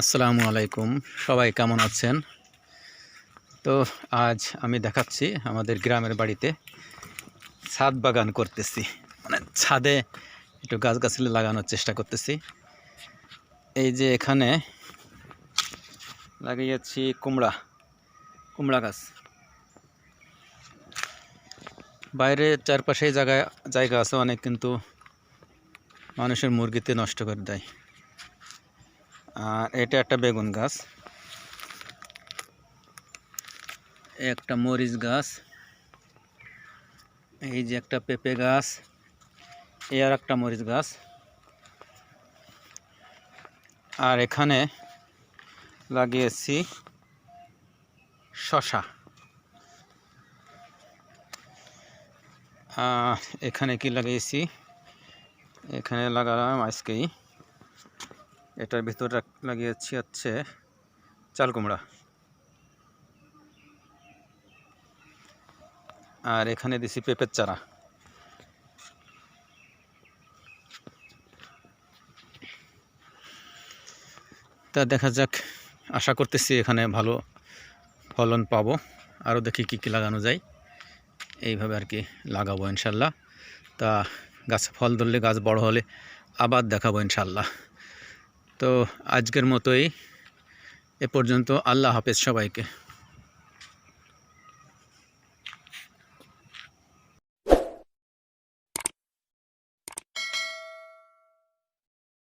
আসসালামু আলাইকুম, সবাই কেমন আছেন? তো আজ আমি দেখাচ্ছি আমাদের গ্রামের বাড়িতে ছাদ বাগান করতেছি। মানে ছাদে একটু গাছগাছালি লাগানোর চেষ্টা করতেছি। এই যে এখানে লাগিয়েছি কুমড়া গাছ। বাইরে চারপাশে জায়গা আছে অনেক, কিন্তু মানুষের মুরগিতে নষ্ট করে দেয়। আর এটা একটা বেগুন গাছ, একটা মরিচ গাছ, এই যে একটা পেঁপে গাছ, আর একটা মরিচ গাছ। আর এখানে লাগিয়েছি শসা। এখানে কি লাগিয়েছি, এখানে লাগালাম আজকেই, এটার ভিতরে লাগিয়েছি হচ্ছে চাল কুমড়া। আর এখানে দিছি পেঁপের চারা। তা দেখা যাক, আশা করতেছি এখানে ভালো ফলন পাবো। আরও দেখি কী কী লাগানো যায়, এইভাবে আর কি লাগাবো ইনশাল্লাহ। তা গাছ ফল ধরলে, গাছ বড় হলে আবার দেখাবো ইনশাল্লাহ। তো আজকের মতোই এ পর্যন্ত। আল্লাহ হাফেজ সবাইকে।